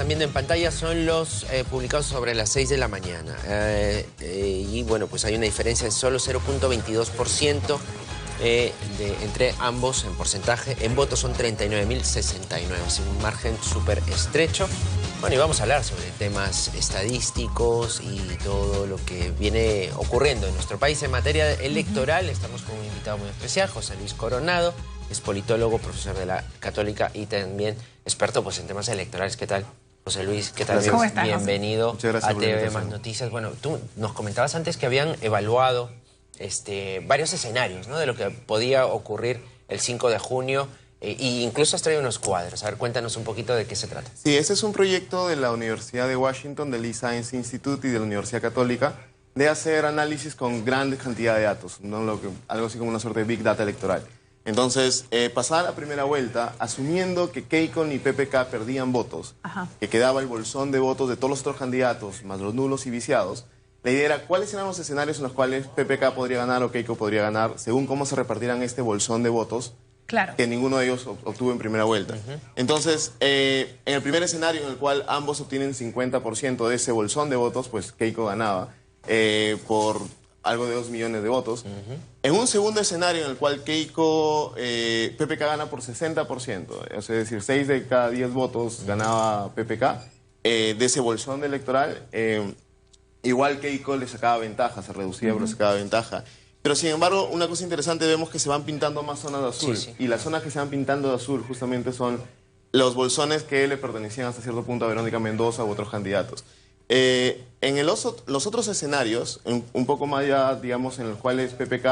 están viendo en pantalla son los publicados sobre las 6 de la mañana. Y bueno, pues hay una diferencia de solo 0.22% entre ambos en porcentaje. En votos son 39.069, así un margen súper estrecho. Bueno, y vamos a hablar sobre temas estadísticos y todo lo que viene ocurriendo en nuestro país en materia electoral. Estamos con un invitado muy especial, José Luis Coronado. Es politólogo, profesor de la Católica y también experto pues, en temas electorales. ¿Qué tal, José Luis? ¿Qué tal? ¿Cómo estás, Bienvenido a TV Más Noticias. Bueno, tú nos comentabas antes que habían evaluado varios escenarios, ¿no?, de lo que podía ocurrir el 5 de junio e incluso has traído unos cuadros. A ver, cuéntanos un poquito de qué se trata. Sí, ese es un proyecto de la Universidad de Washington, del eScience Institute y de la Universidad Católica, de hacer análisis con grandes cantidades de datos, ¿no? Algo así como una suerte de Big Data electoral. Entonces, pasada la primera vuelta, asumiendo que Keiko y PPK perdían votos, que quedaba el bolsón de votos de todos los otros candidatos, más los nulos y viciados, la idea era cuáles eran los escenarios en los cuales PPK podría ganar o Keiko podría ganar, según cómo se repartieran este bolsón de votos, que ninguno de ellos obtuvo en primera vuelta. Entonces, en el primer escenario en el cual ambos obtienen 50% de ese bolsón de votos, pues Keiko ganaba por algo de 2 millones de votos. En un segundo escenario en el cual PPK gana por 60%, es decir, 6 de cada 10 votos ganaba PPK, de ese bolsón electoral, igual Keiko le sacaba ventaja, se reducía pero sacaba ventaja. Pero sin embargo, una cosa interesante, vemos que se van pintando más zonas de azul, y las zonas que se van pintando de azul justamente son los bolsones que le pertenecían hasta cierto punto a Verónica Mendoza u otros candidatos. En los otros escenarios, un poco más ya, digamos, en los cuales PPK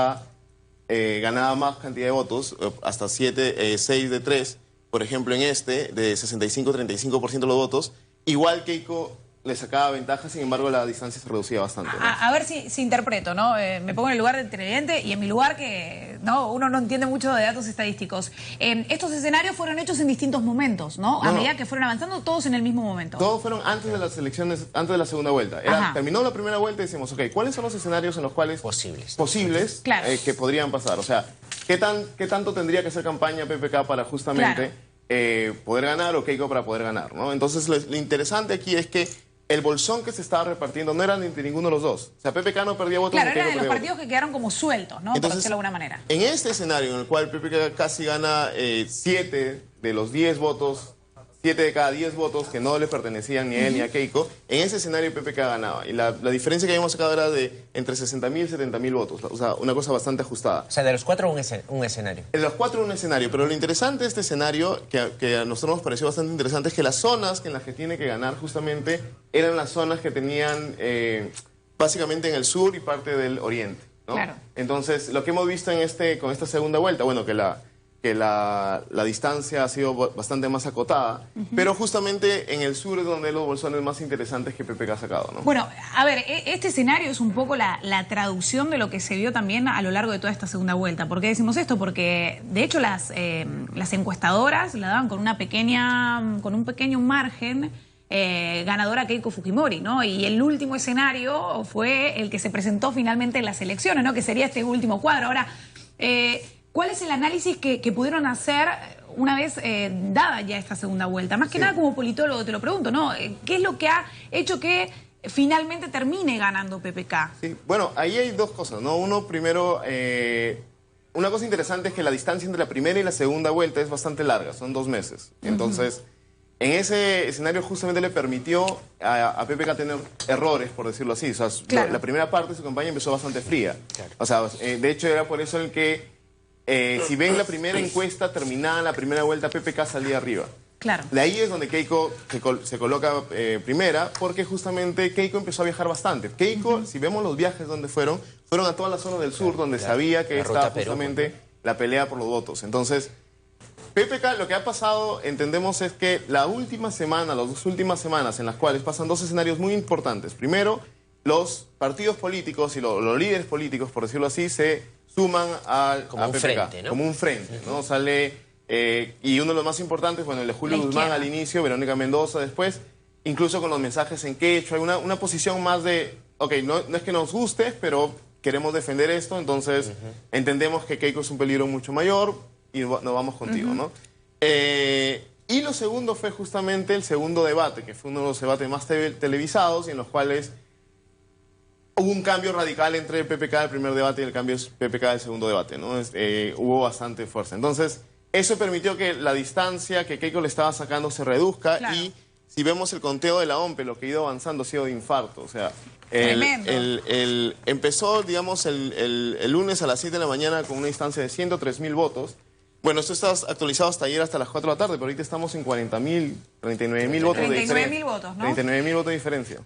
ganaba más cantidad de votos, hasta 6 de 3, por ejemplo en de 65-35% de los votos, igual Keiko le sacaba ventaja, sin embargo la distancia se reducía bastante, ¿no? A ver si interpreto, ¿no? Me pongo en el lugar del televidente y en mi lugar que uno no entiende mucho de datos estadísticos. Estos escenarios fueron hechos en distintos momentos, ¿no? A medida que fueron avanzando, todos en el mismo momento. Todos fueron antes de las elecciones, antes de la segunda vuelta. Terminó la primera vuelta y decimos, ok, ¿cuáles son los escenarios en los cuales posibles claro, que podrían pasar? O sea, ¿qué tanto tendría que hacer campaña PPK para justamente poder ganar o Keiko para poder ganar, ¿no? Entonces, lo interesante aquí es que el bolsón que se estaba repartiendo no era de ninguno de los dos. O sea, PPK no perdía votos. Claro, era de los partidos que quedaron como sueltos, ¿no? Entonces, por decirlo de alguna manera. En este escenario en el cual PPK casi gana 7 de los 10 votos, 7 de cada 10 votos que no le pertenecían ni a él ni a Keiko, en ese escenario PPK ganaba. Y la diferencia que habíamos sacado era de entre 60.000 y 70.000 votos. O sea, una cosa bastante ajustada. O sea, de los cuatro un escenario. De los cuatro un escenario. Pero lo interesante de este escenario, que a nosotros nos pareció bastante interesante, es que las zonas en las que tiene que ganar justamente eran las zonas que tenían básicamente en el sur y parte del oriente, ¿no? Claro. Entonces, lo que hemos visto con esta segunda vuelta, bueno, que la distancia ha sido bastante más acotada, pero justamente en el sur es donde los bolsones más interesantes que PPK ha sacado, ¿no? Bueno, a ver, este escenario es un poco la traducción de lo que se vio también a lo largo de toda esta segunda vuelta. ¿Por qué decimos esto? Porque, de hecho, las encuestadoras la daban con un pequeño margen ganadora Keiko Fujimori, ¿no? Y el último escenario fue el que se presentó finalmente en las elecciones, ¿no? Que sería este último cuadro. Ahora, ¿cuál es el análisis que pudieron hacer una vez dada ya esta segunda vuelta? Más que nada como politólogo te lo pregunto, ¿no? ¿Qué es lo que ha hecho que finalmente termine ganando PPK? Sí, bueno, ahí hay dos cosas, ¿no? Uno, primero, una cosa interesante es que la distancia entre la primera y la segunda vuelta es bastante larga, son 2 meses. Entonces, en ese escenario justamente le permitió a PPK tener errores, por decirlo así. O sea, la primera parte de su campaña empezó bastante fría. O sea, de hecho era por eso el que si ven la primera encuesta terminada la primera vuelta, PPK salía arriba. Claro. De ahí es donde Keiko se coloca primera, porque justamente Keiko empezó a viajar bastante. Keiko, si vemos los viajes donde fueron a toda la zona del sur, donde sabía que estaba justamente la pelea por los votos. Entonces, PPK, lo que ha pasado, entendemos, es que las 2 últimas semanas en las cuales pasan 2 escenarios muy importantes. Primero, los partidos políticos y los líderes políticos, por decirlo así, se suman a PPK, frente, ¿no? Como un frente, ¿no? Sale, y uno de los más importantes, bueno, el de Julio Guzmán al inicio, Verónica Mendoza después, incluso con los mensajes en quechua, hay una posición más de, ok, no es que nos guste, pero queremos defender esto, entonces entendemos que Keiko es un peligro mucho mayor y nos vamos contigo, ¿no? Y lo segundo fue justamente el segundo debate, que fue uno de los debates más televisados y en los cuales hubo un cambio radical entre el PPK del primer debate y el cambio PPK del segundo debate, ¿no? Hubo bastante fuerza. Entonces, eso permitió que la distancia que Keiko le estaba sacando se reduzca. Claro. Y si vemos el conteo de la OMPE, lo que ha ido avanzando ha sido de infarto. O sea, empezó, digamos, el lunes a las 7 de la mañana con una distancia de 103.000 votos. Bueno, esto está actualizado hasta ayer, hasta las 4 de la tarde, pero ahorita estamos en 40.000, 39.000 votos de diferencia. 39.000 votos, ¿no? 39.000 votos de diferencia.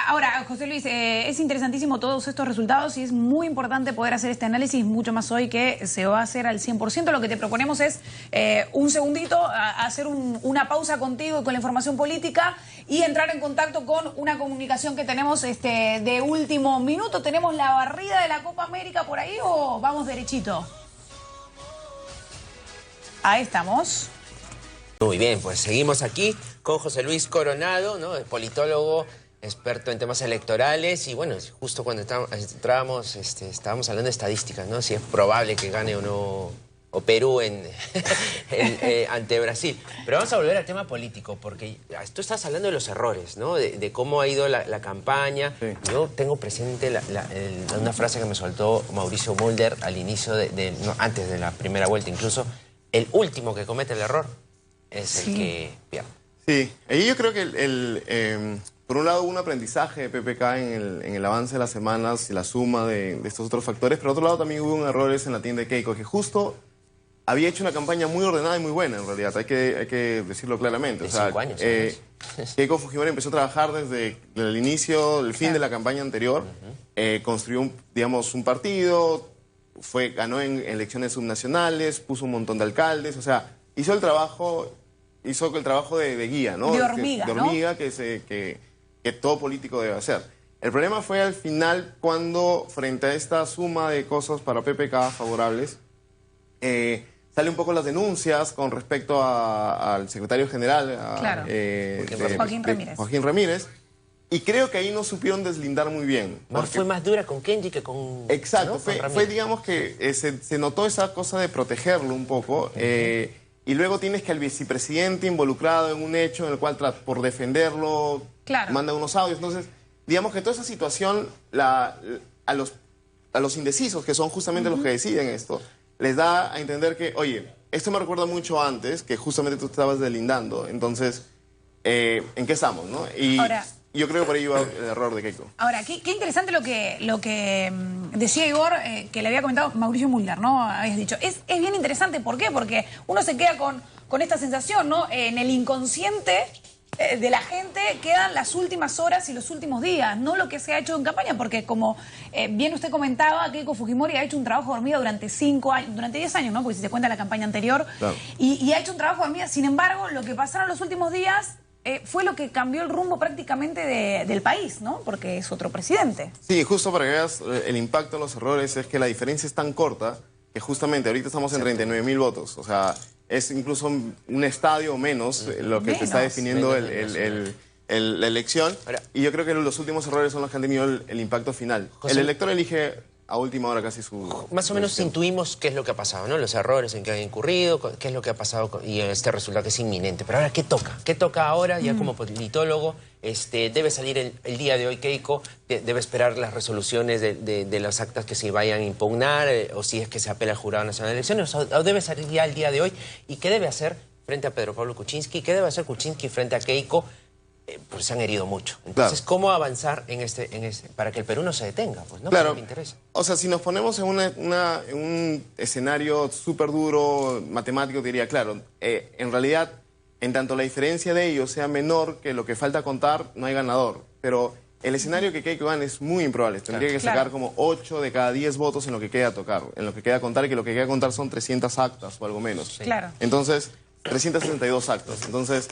Ahora, José Luis, es interesantísimo todos estos resultados y es muy importante poder hacer este análisis, mucho más hoy que se va a hacer al 100%. Lo que te proponemos es un segundito, hacer una pausa contigo y con la información política y entrar en contacto con una comunicación que tenemos de último minuto. ¿Tenemos la barrida de la Copa América por ahí o vamos derechito? Ahí estamos. Muy bien, pues seguimos aquí con José Luis Coronado, ¿no? Politólogo, experto en temas electorales. Y bueno, justo cuando estábamos hablando de estadísticas, ¿no? Si es probable que gane o no o Perú ante Brasil. Pero vamos a volver al tema político, porque tú estás hablando de los errores, ¿no? De cómo ha ido la campaña. Sí. Yo tengo presente una frase que me soltó Mauricio Mulder al inicio, antes de la primera vuelta incluso. El último que comete el error es el que pierde. Sí, y yo creo que por un lado hubo un aprendizaje de PPK en el avance de las semanas y la suma de estos otros factores, pero por otro lado también hubo errores en la tienda de Keiko, que justo había hecho una campaña muy ordenada y muy buena en realidad, hay que decirlo claramente. De 5 años. Keiko Fujimori empezó a trabajar desde el inicio, el fin de la campaña anterior, construyó un partido, ganó en elecciones subnacionales, puso un montón de alcaldes, o sea, hizo el trabajo de guía, ¿no? De hormiga, ¿no? que todo político debe hacer. El problema fue al final cuando, frente a esta suma de cosas para PPK favorables, sale un poco las denuncias con respecto al secretario general, Joaquín Ramírez. Y creo que ahí no supieron deslindar muy bien. Fue más dura con Kenji que con... Exacto, ¿no? fue digamos que se notó esa cosa de protegerlo un poco. Y luego tienes que al vicepresidente involucrado en un hecho en el cual por defenderlo manda unos audios. Entonces, digamos que toda esa situación a los indecisos, que son justamente los que deciden esto, les da a entender que, oye, esto me recuerda mucho antes, que justamente tú estabas deslindando. Entonces, ¿en qué estamos, no? Ahora, yo creo que por ahí iba el error de Keiko. Ahora, qué interesante lo que decía Igor, que le había comentado Mauricio Mulder, ¿no? Habías dicho. Es bien interesante, ¿por qué? Porque uno se queda con esta sensación, ¿no? En el inconsciente de la gente quedan las últimas horas y los últimos días, no lo que se ha hecho en campaña, porque como bien usted comentaba, Keiko Fujimori ha hecho un trabajo de hormiga durante 5 años, durante 10 años, ¿no? Porque si se cuenta la campaña anterior, claro. y ha hecho un trabajo de hormiga. Sin embargo, lo que pasaron los últimos días fue lo que cambió el rumbo prácticamente del país, ¿no? Porque es otro presidente. Sí, justo para que veas el impacto de los errores, es que la diferencia es tan corta que justamente ahorita estamos en 39.000 votos. O sea, es incluso un estadio o menos lo que te está definiendo la elección. Ahora, y yo creo que los últimos errores son los que han tenido el impacto final. José, el elector elige a última hora casi su... Más o menos intuimos qué es lo que ha pasado, ¿no? Los errores en que han incurrido, qué es lo que ha pasado y este resultado que es inminente. Pero ahora, ¿qué toca? ¿Qué toca ahora? Ya como politólogo, debe salir el día de hoy Keiko, debe esperar las resoluciones de las actas que se vayan a impugnar, o si es que se apela al Jurado Nacional de Elecciones, o debe salir ya el día de hoy. ¿Y qué debe hacer frente a Pedro Pablo Kuczynski? ¿Qué debe hacer Kuczynski frente a Keiko? Pues se han herido mucho. Entonces, claro, ¿cómo avanzar para que el Perú no se detenga? Pues, ¿no? Claro. Me interesa. O sea, si nos ponemos en un escenario súper duro, matemático, diría, claro, en realidad, en tanto la diferencia de ellos sea menor que lo que falta contar, no hay ganador. Pero el escenario que Keiko gane es muy improbable. Tendría que sacar como 8 de cada 10 votos en lo que queda tocar, en lo que queda contar, y que lo que queda contar son 300 actas o algo menos. Sí. Claro. Entonces, 362 actas. Entonces...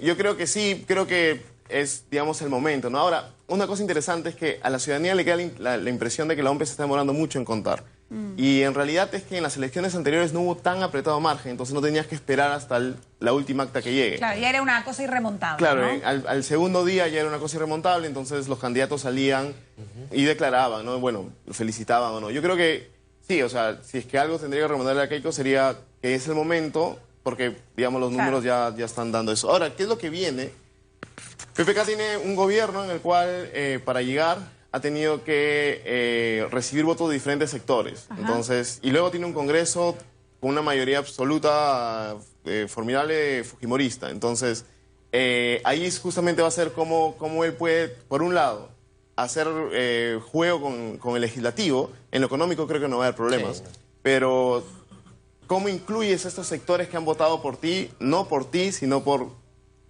yo creo que sí, creo que es, digamos, el momento, ¿no? Ahora, una cosa interesante es que a la ciudadanía le queda la impresión de que la OMPE se está demorando mucho en contar. Y en realidad es que en las elecciones anteriores no hubo tan apretado margen, entonces no tenías que esperar hasta la última acta que llegue. Claro, ya era una cosa irremontable, claro, ¿no? Al segundo día ya era una cosa irremontable, entonces los candidatos salían y declaraban, ¿no? Bueno, lo felicitaban o no. Yo creo que sí, o sea, si es que algo tendría que remontarle a Keiko sería que es el momento porque, digamos, los números ya están dando eso. Ahora, ¿qué es lo que viene? PPK tiene un gobierno en el cual, para llegar, ha tenido que recibir votos de diferentes sectores. Ajá. Entonces, y luego tiene un Congreso con una mayoría absoluta formidable fujimorista. Entonces, ahí justamente va a ser cómo él puede, por un lado, hacer juego con el legislativo. En lo económico creo que no va a haber problemas, sí. Pero ¿cómo incluyes a estos sectores que han votado por ti, no por ti, sino por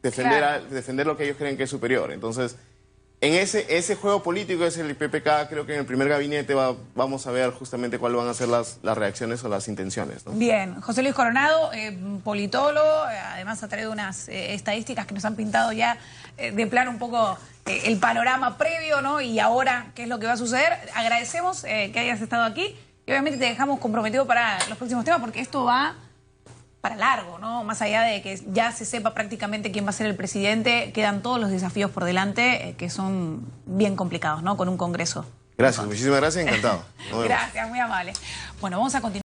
defender lo que ellos creen que es superior? Entonces, en ese juego político es el PPK. Creo que en el primer gabinete vamos a ver justamente cuáles van a ser las reacciones o las intenciones, ¿no? Bien, José Luis Coronado, politólogo, además ha traído unas estadísticas que nos han pintado ya de plano un poco el panorama previo, ¿no? Y ahora, ¿qué es lo que va a suceder? Agradecemos que hayas estado aquí y obviamente te dejamos comprometido para los próximos temas porque esto va para largo, ¿no? Más allá de que ya se sepa prácticamente quién va a ser el presidente, quedan todos los desafíos por delante que son bien complicados, ¿no? Con un Congreso. Gracias, muchísimas gracias, encantado. Gracias, muy amable. Bueno, vamos a continuar.